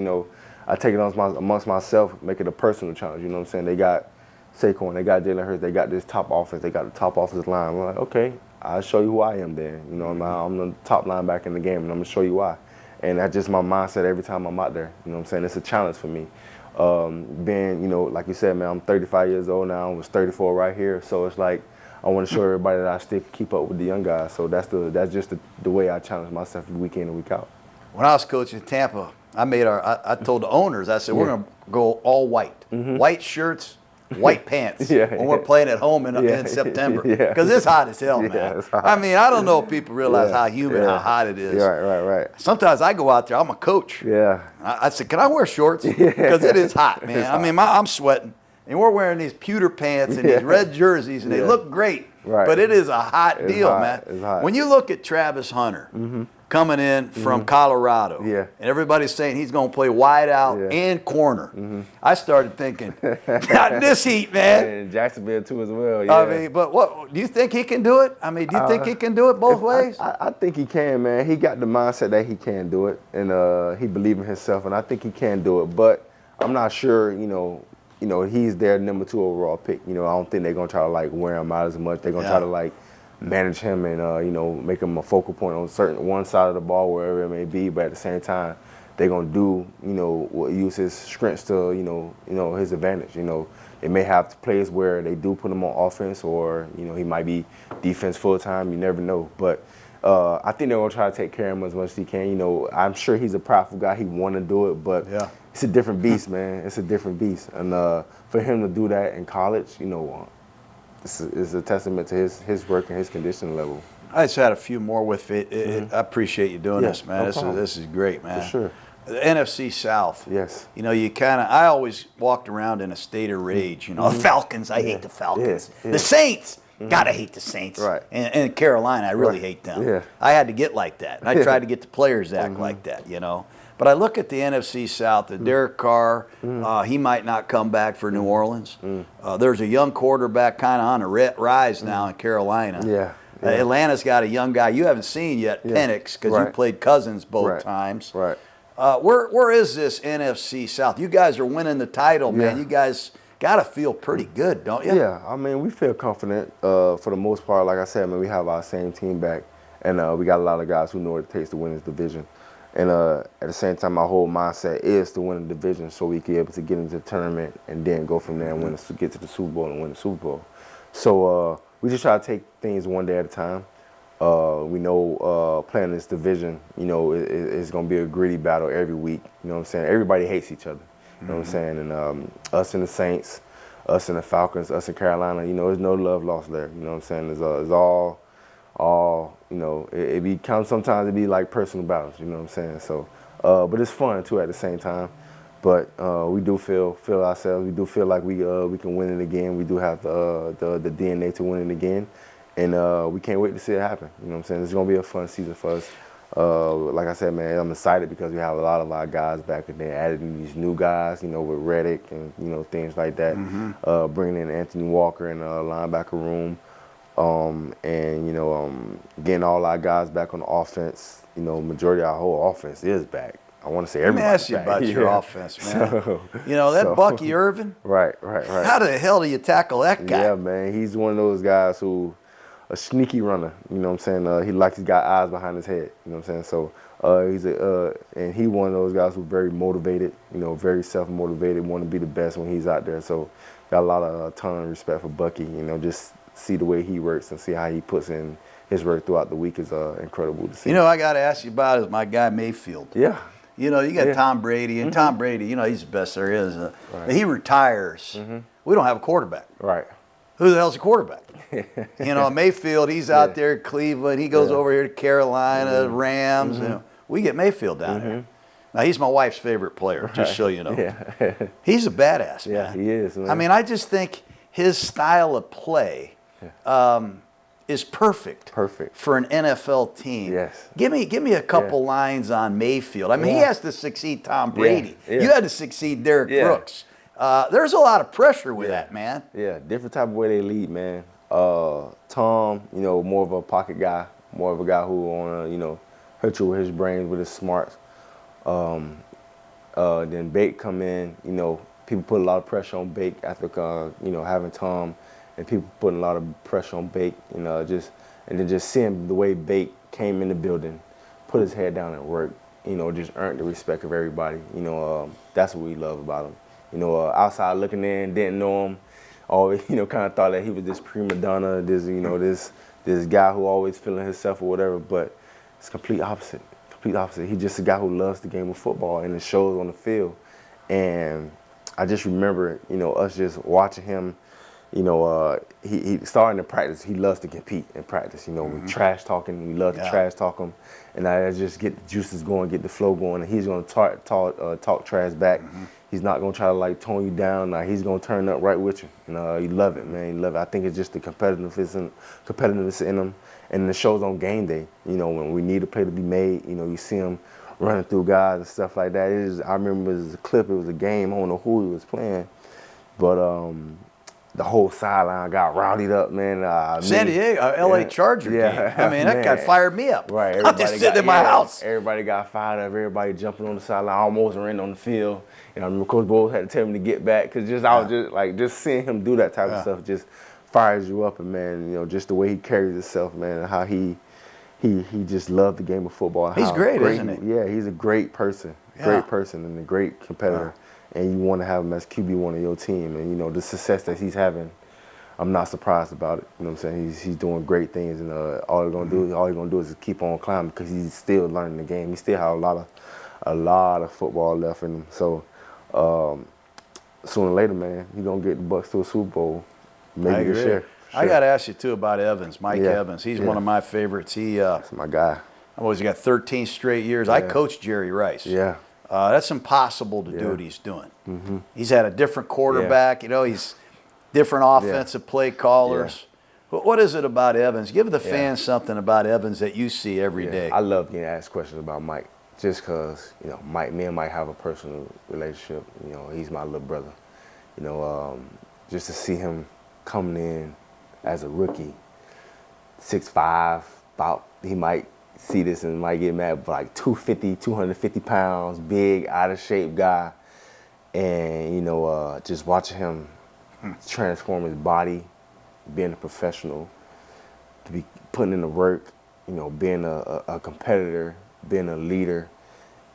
I take it amongst myself, make it a personal challenge. You know what I'm saying? They got Saquon, they got Jalen Hurts, they got this top offense, they got the top offensive line. I'm like, okay, I'll show you who I am then. I'm the top linebacker in the game, and I'm going to show you why. And that's just my mindset every time I'm out there. You know what I'm saying? It's a challenge for me. Being, like you said, man, I'm 35 years old now. I was 34 right here. So it's like, I want to show everybody that I still keep up with the young guys. So that's just the way I challenge myself week in and week out. When I was coaching Tampa, I told the owners, I said, we're going to go all white. White shirts, white pants when we're playing at home in September. Because it's hot as hell, man. I don't know if people realize how humid, how hot it is. Right. Sometimes I go out there, I'm a coach. I said, can I wear shorts? Because it is hot, man. I'm sweating. And we're wearing these pewter pants and these red jerseys, and they look great. But it is a hot deal, man. It's hot. When you look at Travis Hunter coming in from Colorado, and everybody's saying he's going to play wide out and corner, I started thinking, not in this heat, man. And Jacksonville too as well. But what do you think he can do it? Do you think he can do it both ways? I think he can, man. He got the mindset that he can do it, and he believes in himself, and I think he can do it. But I'm not sure, he's their number 2 overall pick. I don't think they're gonna try to like wear him out as much. They're gonna try to like manage him and make him a focal point on one side of the ball, wherever it may be. But at the same time, they're gonna do use his strengths to his advantage. They may have plays where they do put him on offense, or he might be defense full time. You never know, but. I think they're gonna try to take care of him as much as he can. I'm sure he's a prideful guy. He want to do it, but it's a different beast, man. It's a different beast, and for him to do that in college, it's a testament to his work and his conditioning level. I just had a few more with it. I appreciate you doing this, man. This is great, man. For sure. The NFC South. Yes. I always walked around in a state of rage. The Falcons. I hate the Falcons. The Saints. Gotta hate the Saints. Right. And Carolina, I really hate them. Yeah. I had to get like that. And I tried to get the players to act like that, But I look at the NFC South, the Derek Carr, he might not come back for New Orleans. There's a young quarterback kind of on the rise now in Carolina. Yeah. Atlanta's got a young guy you haven't seen yet, Penix, because you played Cousins both times. Right. Where is this NFC South? You guys are winning the title, man. You guys got to feel pretty good, don't you? Yeah, I mean, we feel confident for the most part. Like I said, we have our same team back, and we got a lot of guys who know what it takes to win this division. And at the same time, my whole mindset is to win the division so we can be able to get into the tournament and then go from there and get to the Super Bowl and win the Super Bowl. So we just try to take things one day at a time. We know playing this division, it's going to be a gritty battle every week. You know what I'm saying? Everybody hates each other. You know what I'm saying? And us and the Saints, us and the Falcons, us and Carolina, there's no love lost there. You know what I'm saying? It's all it be sometimes it be like personal battles. You know what I'm saying? So, but it's fun too at the same time. But we do feel ourselves. We do feel like we can win it again. We do have the DNA to win it again, and we can't wait to see it happen. You know what I'm saying? It's gonna be a fun season for us. Like I said, man, I'm excited because we have a lot of our guys back, and then adding these new guys, with Reddick and things like that. Bringing in Anthony Walker in the linebacker room, and getting all our guys back on the offense. Majority of our whole offense is back. I want to say everybody's back. Let me ask you about your offense, man. Bucky Irvin. Right. How the hell do you tackle that guy? Yeah, man, he's one of those guys who. A sneaky runner, you know what I'm saying? He's got eyes behind his head, you know what I'm saying? So and he one of those guys who's very motivated, very self-motivated, want to be the best when he's out there. So got a ton of respect for Bucky, just see the way he works and see how he puts in his work throughout the week is incredible to see. I got to ask you about is my guy Mayfield. Yeah. You got Tom Brady, and Tom Brady, he's the best there is. He retires. We don't have a quarterback. Right. Who the hell's a quarterback? Mayfield, he's out there at Cleveland. He goes over here to Carolina, Rams. We get Mayfield down here. Now, he's my wife's favorite player, just so you know. He's a badass, man. Yeah, he is, man. I just think his style of play is perfect for an NFL team. Yes. Give me a couple lines on Mayfield. He has to succeed Tom Brady. You had to succeed Derek Brooks. There's a lot of pressure with that, man. Yeah, different type of way they lead, man. Tom, more of a pocket guy, more of a guy who wanna, hurt you with his brains, with his smarts. Then Bake come in, people put a lot of pressure on Bake after, having Tom, and people putting a lot of pressure on Bake, and then just seeing the way Bake came in the building, put his head down and work, just earned the respect of everybody. That's what we love about him. Outside looking in, didn't know him. Always, kind of thought that he was this prima donna, this guy who always feeling himself or whatever, but it's complete opposite. He's just a guy who loves the game of football, and it shows on the field. And I just remember, us just watching him, he starting to practice. He loves to compete in practice, we trash talking, we love to trash talk him. And I just get the juices going, get the flow going, and he's going to talk trash back. He's not going to try to tone you down. He's going to turn up right with you. You love it, man. You love it. I think it's just the competitiveness in him. And it shows on game day. When we need a play to be made, you see him running through guys and stuff like that. I remember it was a clip. It was a game. I don't know who he was playing. But the whole sideline got rowdied up, man. San Diego, LA Charger game. I mean, that guy fired me up. Right. I'm just sitting in my house. Everybody got fired up. Everybody jumping on the sideline. I almost ran on the field. You know, I remember Coach Bowles had to tell me to get back because I was just seeing him do that type of stuff just fires you up. And man, you know, just the way he carries himself, man, and how he just loved the game of football. He's great, isn't he? Yeah, he's a great person. Great person and a great competitor. And you want to have him as QB1 of your team. And, you know, the success that he's having, I'm not surprised about it. You know what I'm saying? He's doing great things, and all he's gonna do is keep on climbing because he's still learning the game. He still has a lot of football left in him. So sooner or later, man, he's gonna get the Bucs to a Super Bowl. Maybe this year. Sure. I got to ask you too about Evans, Mike Evans. He's one of my favorites. That's my guy. I've always got 13 straight years. I coached Jerry Rice. Yeah. That's impossible to do what he's doing. He's had a different quarterback. You know, he's different offensive play callers. But what is it about Evans? Give the fans something about Evans that you see every day. I love getting asked questions about Mike just because, you know, me and Mike have a personal relationship. You know, he's my little brother. You know, just to see him coming in as a rookie, 6'5", he might see this and might get mad, but like 250 pounds, big, out of shape guy. And, you know, just watching him transform his body, being a professional, to be putting in the work, you know, being a competitor, being a leader,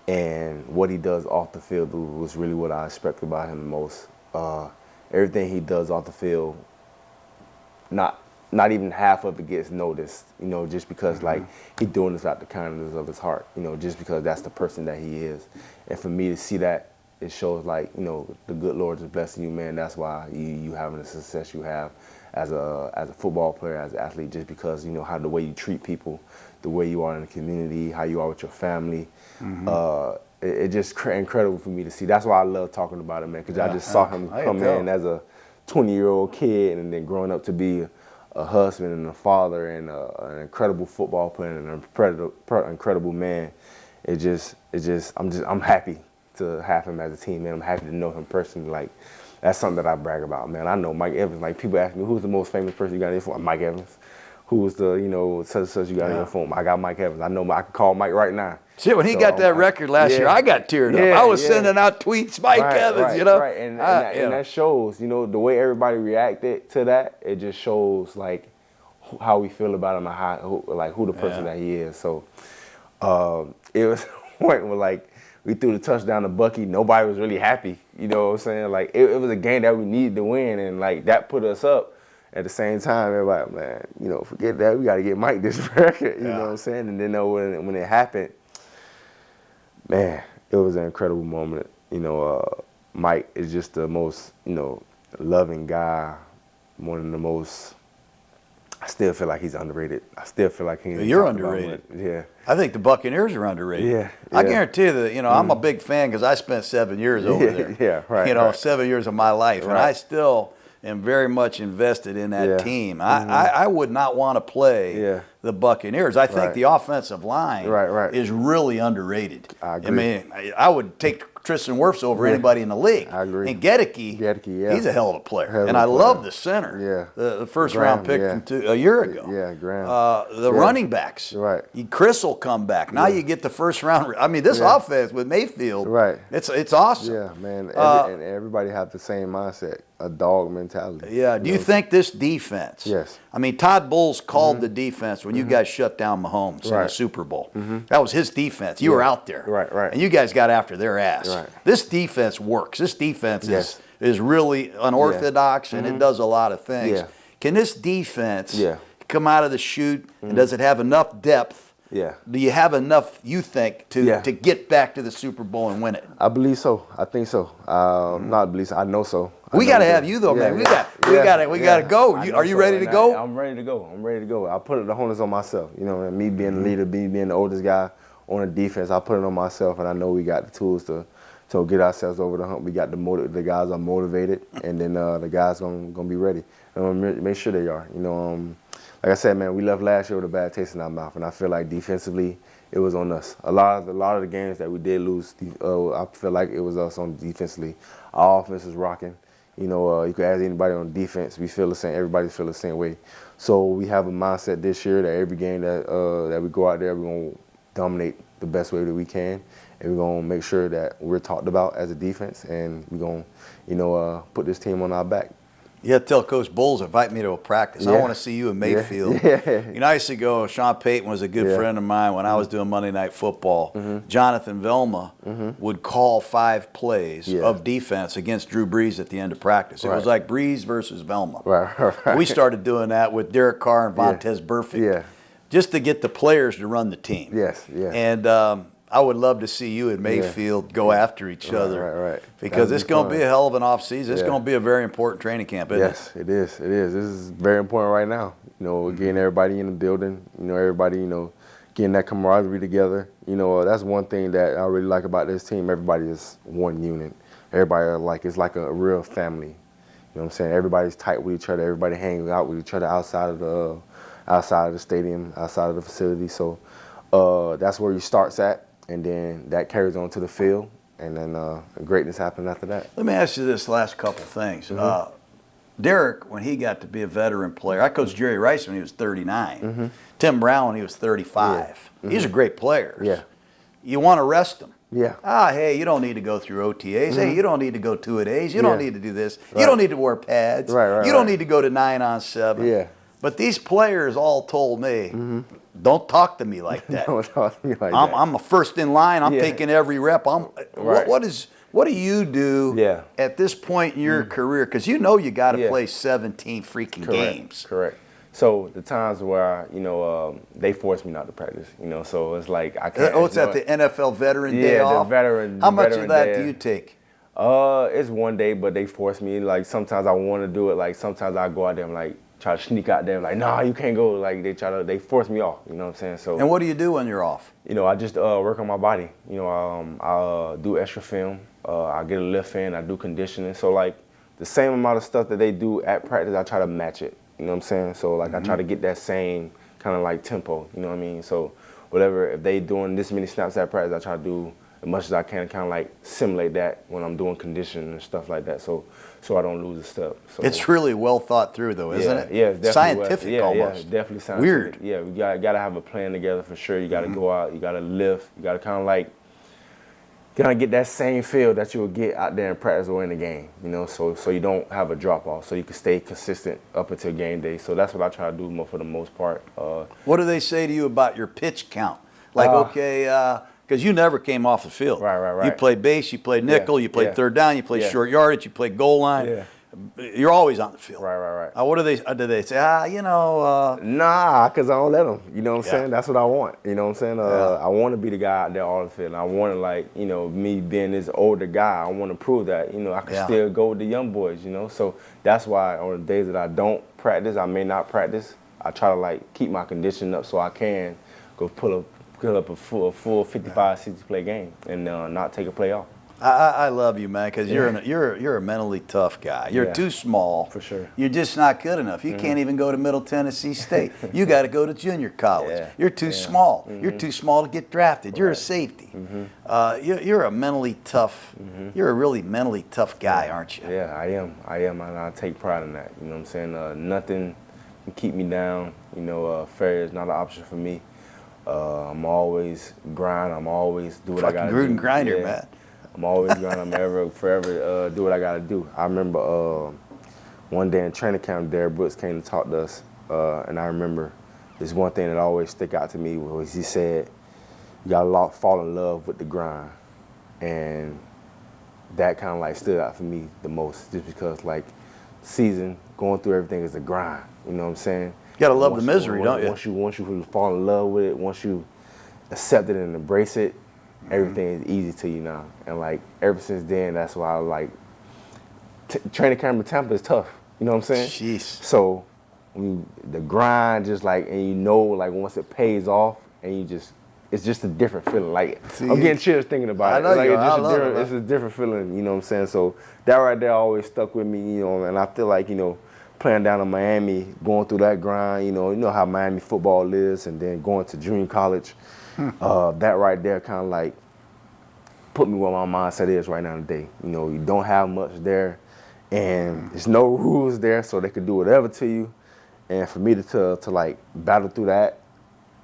and what he does off the field was really what I expected about him the most. Everything he does off the field, not even half of it gets noticed, you know, just because like he's doing this out the kindness of his heart, you know, just because that's the person that he is. And for me to see that, it shows like, you know, the good Lord is blessing you, man. That's why you having the success you have as a football player, as an athlete, just because, you know, how the way you treat people, the way you are in the community, how you are with your family. It's just incredible for me to see. That's why I love talking about it, man, because I just saw him come in as a 20-year-old kid and then growing up to be a husband and a father and an incredible football player and an incredible man. I'm happy to have him as a team, man. I'm happy to know him personally. Like, that's something that I brag about, man. I know Mike Evans. Like, people ask me, who's the most famous person you got in your phone? Mike Evans. Who's the, you know, such and such you got in your phone? I got Mike Evans. I know I can call Mike right now. Shit, when he got that record last year, I got teared up. I was sending out tweets, Mike Evans, you know? Right, and that shows, you know, the way everybody reacted to that, it just shows, like, how we feel about him and who the person that he is. So it was a point where, like, we threw the touchdown to Bucky. Nobody was really happy, you know what I'm saying? Like, it was a game that we needed to win, and, like, that put us up. At the same time, everybody, man, you know, forget that. We got to get Mike this record, you know what I'm saying? And then when it happened, man, it was an incredible moment. You know, Mike is just the most, you know, loving guy, one of the most. I still feel like he's underrated. I still feel like he's. You're underrated. Yeah. I think the Buccaneers are underrated. Yeah. I guarantee you that, you know, I'm a big fan because I spent 7 years over there. Yeah, right. You know, 7 years of my life. And I still am very much invested in that team. I would not want to play the Buccaneers. I think the offensive line is really underrated. I agree. I mean, I would take Tristan Wirfs over anybody in the league. I agree. And Gedeke, he's a hell of a player. And I love the center, the first round pick from a year ago. Yeah, Graham. The running backs. Right. Chris will come back. Now you get the first round. I mean, this offense with Mayfield, it's awesome. Yeah, man. And everybody have the same mindset, a dog mentality. Yeah. Do you think this defense? Yes. I mean, Todd Bowles called the defense when you guys shut down Mahomes in the Super Bowl. That was his defense. You were out there. Right. And you guys got after their ass. Right. This defense works. This defense is really unorthodox and it does a lot of things. Yeah. Can this defense come out of the chute and does it have enough depth? Yeah. Do you have enough, you think, to get back to the Super Bowl and win it? I believe so. I think so. Not believe so. I know so. We got to have you though, man. We got to go. Are you ready to go? I'm ready to go. I put the onus on myself. You know, me being the leader, me being the oldest guy on the defense, I put it on myself, and I know we got the tools to get ourselves over the hump. We got the guys are motivated, and then the guys gonna be ready. And make sure they are. You know, like I said, man, we left last year with a bad taste in our mouth, and I feel like defensively it was on us. A lot of the games that we did lose, I feel like it was us on defensively. Our offense is rocking. You can ask anybody on defense. We feel the same. Everybody feel the same way. So we have a mindset this year that every game that we go out there, we're going to dominate the best way that we can. And we're going to make sure that we're talked about as a defense. And we're going to, put this team on our back. Yeah, tell Coach Bowles invite me to a practice. Yeah. I want to see you in Mayfield. Yeah. I used to go. Sean Payton was a good friend of mine when I was doing Monday Night Football. Jonathan Velma would call 5 plays of defense against Drew Brees at the end of practice. It was like Brees versus Velma. Right. We started doing that with Derek Carr and Vontaze Burfict, just to get the players to run the team. Yes. And I would love to see you at Mayfield go after each other. Right. Because it's going to be a hell of an offseason. It's going to be a very important training camp, isn't it? It is. This is very important right now. Getting everybody in the building, everybody, getting that camaraderie together. That's one thing that I really like about this team. Everybody is one unit. Everybody it's like a real family. You know what I'm saying? Everybody's tight with each other. Everybody hanging out with each other outside of the stadium, outside of the facility. So that's where he starts at. And then that carries on to the field, and then greatness happens after that. Let me ask you this last couple things. Derek, when he got to be a veteran player, I coached Jerry Rice when he was 39. Tim Brown when he was 35. These are great players. Yeah. You want to rest them. Yeah. Hey, you don't need to go through OTAs. Hey, you don't need to go 2-a-days. You don't need to do this. You don't need to wear pads. You don't need to go to 9-on-7. Yeah. But these players all told me, don't talk to me like that. Don't talk to me like that. I'm a first in line. I'm taking every rep. What do you do at this point in your career? Because you got to play 17 freaking games. Correct. So the times where they force me not to practice, so it's like I can't. Oh, it's at the NFL Veteran Day off. The veteran. How much of that do you take? It's one day, but they force me. Like sometimes I want to do it. Like sometimes I go out there and like try to sneak out there. Like nah, you can't go. Like they force me off. You know what I'm saying? So. And what do you do when you're off? I just work on my body. I do extra film. I get a lift in. I do conditioning. So like the same amount of stuff that they do at practice, I try to match it. You know what I'm saying? So like I try to get that same kind of like tempo. You know what I mean? So whatever, if they doing this many snaps at practice, I try to do as much as I can, kind of like simulate that when I'm doing conditioning and stuff like that. So I don't lose a step. So it's really well thought through though, isn't it? Yeah, it's definitely scientific almost. Yeah, definitely scientific. Weird. Yeah, we gotta have a plan together for sure. You gotta go out, you gotta lift, you gotta kind of like get that same feel that you would get out there in practice or in the game, so you don't have a drop off, so you can stay consistent up until game day. So that's what I try to do for the most part. What do they say to you about your pitch count? Like, because you never came off the field. Right. You played base, you played nickel, you played third down, you played short yardage, you played goal line. Yeah. You're always on the field. Right. What do they say? Nah, because I don't let them. You know what I'm saying? That's what I want. You know what I'm saying? I want to be the guy out there all the field. I want to, me being this older guy, I want to prove that, I can still go with the young boys, So that's why on the days that I don't practice, I may not practice, I try to, keep my conditioning up so I can go pull up a full 55, 60 play game and not take a play off. I love you, man, because you're a mentally tough guy. You're too small. For sure. You're just not good enough. You can't even go to Middle Tennessee State. You got to go to junior college. You're too small. You're too small to get drafted. You're a safety. You're a mentally tough. You're a really mentally tough guy, aren't you? Yeah, I am, and I take pride in that. You know what I'm saying? Nothing can keep me down. Failure is not an option for me. I'm always grind. I'm always do what I got to do. Gruden grinder, man. I'm always going to forever do what I got to do. I remember one day in training camp, Derek Brooks came to talk to us, and I remember there's one thing that always stick out to me was he said, you got to fall in love with the grind. And that kind of stood out for me the most, just because season, going through everything is a grind. You know what I'm saying? You got to love the misery, don't you? Once you fall in love with it, once you accept it and embrace it, everything is easy to you now. And ever since then, that's why training camp in Tampa is tough. You know what I'm saying? Jeez. So the grind and once it pays off and it's just a different feeling. I'm getting chills thinking about it. It's a different feeling, you know what I'm saying? So that right there always stuck with me, and I feel playing down in Miami, going through that grind, you know how Miami football is, and then going to junior college. That right there kind of put me where my mindset is right now today. You don't have much there, and there's no rules there, so they could do whatever to you. And for me to like battle through that,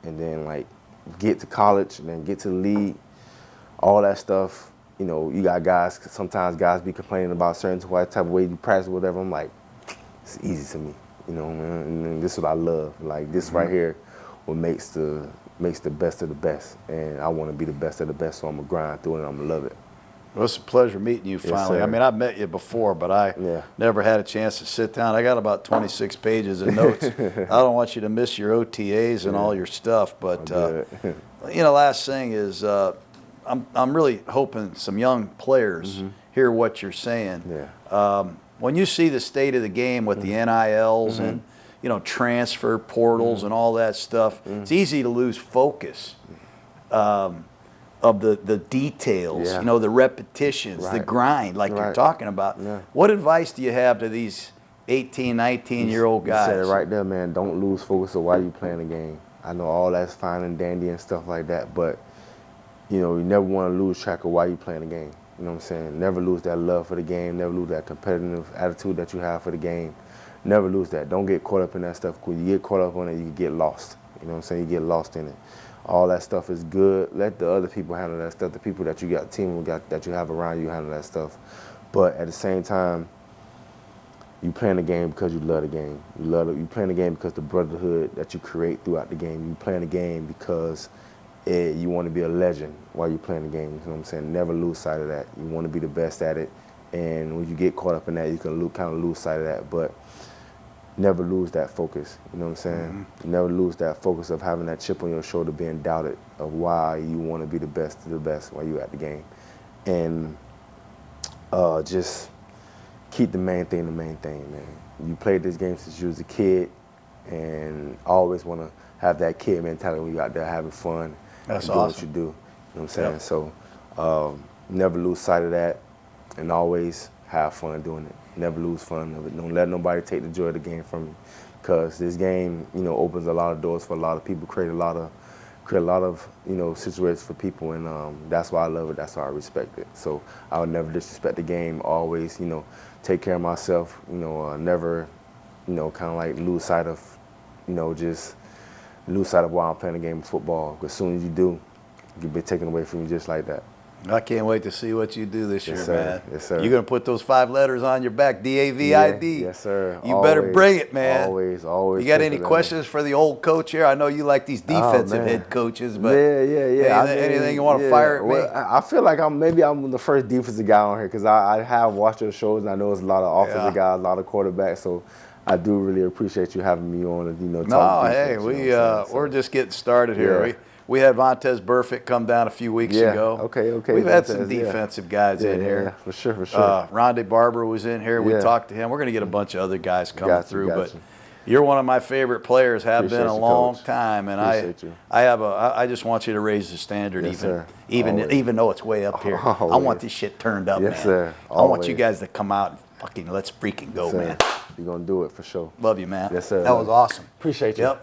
and then like get to college, and then get to the league, all that stuff. You know, you got guys. Sometimes guys be complaining about certain type of way you practice, or whatever. I'm like, it's easy to me. You know, and this is what I love. Like this right here, what makes the best of the best. And I want to be the best of the best, so I'm gonna grind through it, and I'm gonna love it. Well, it's a pleasure meeting you finally. Yes, I mean, I've met you before, but I never had a chance to sit down. I got about 26 pages of notes. I don't want you to miss your OTAs and all your stuff. But, you know, last thing is I'm really hoping some young players hear what you're saying. When you see the state of the game with the NILs and, you know, transfer portals and all that stuff, it's easy to lose focus. Of the details, you know, the repetitions, the grind, like you're talking about. What advice do you have to these 18, 19-year-old guys? You said it right there, man. Don't lose focus of why you playing the game. I know all that's fine and dandy and stuff like that, but, you know, you never want to lose track of why you playing the game. You know what I'm saying? Never lose that love for the game. Never lose that competitive attitude that you have for the game. Never lose that. Don't get caught up in that stuff. When you get caught up on it, you get lost. You know what I'm saying? You get lost in it. All that stuff is good. Let the other people handle that stuff. The people that you got, that you have around you handle that stuff. But at the same time, you playing the game because you love the game. You playing the game because the brotherhood that you create throughout the game. You playing the game because you want to be a legend while you're playing the game. You know what I'm saying? Never lose sight of that. You want to be the best at it. And when you get caught up in that, you can kind of lose sight of that. But never lose that focus, you know what I'm saying? Never lose that focus of having that chip on your shoulder, being doubted of why you want to be the best of the best while you're at the game. And just keep the main thing, man. You played this game since you was a kid, and always want to have that kid mentality when you're out there having fun. That's and awesome. What you do, you know what I'm saying? So never lose sight of that, and always have fun doing it. Never lose fun of it. Don't let nobody take the joy of the game from you, because this game, you know, opens a lot of doors for a lot of people, create a lot of you know, situations for people, and that's why I love it. That's why I respect it. So I would never disrespect the game. Always, you know, take care of myself. You know, never, you know, kind of like lose sight of, you know, just lose sight of why I'm playing the game of football. Because as soon as you do, you'll be taken away from you just like that. I can't wait to see what you do this year, man. Yes, sir. You're going to put those 5 letters on your back, D-A-V-I-D. Yes, sir. You better bring it, man. Always. You got any questions for the old coach here? I know you like these defensive head coaches, but anything you want to fire at me? Well, I feel like I'm the first defensive guy on here, because I have watched your shows, and I know there's a lot of offensive guys, a lot of quarterbacks, so I do really appreciate you having me on, and, you know, talk defense, we're just getting started here. We had Vontaze Burfict come down a few weeks ago. Okay. We've had some defensive guys in here. Yeah, for sure. Rondé Barber was in here. We talked to him. We're going to get a bunch of other guys coming through. But you're one of my favorite players, have been a long time. And I just want you to raise the standard, even though it's way up here. I want this shit turned up, man. Sir. I want you guys to come out and fucking let's freaking go, man. You're going to do it for sure. Love you, man. Yes, sir. That was awesome. Appreciate you. Yep.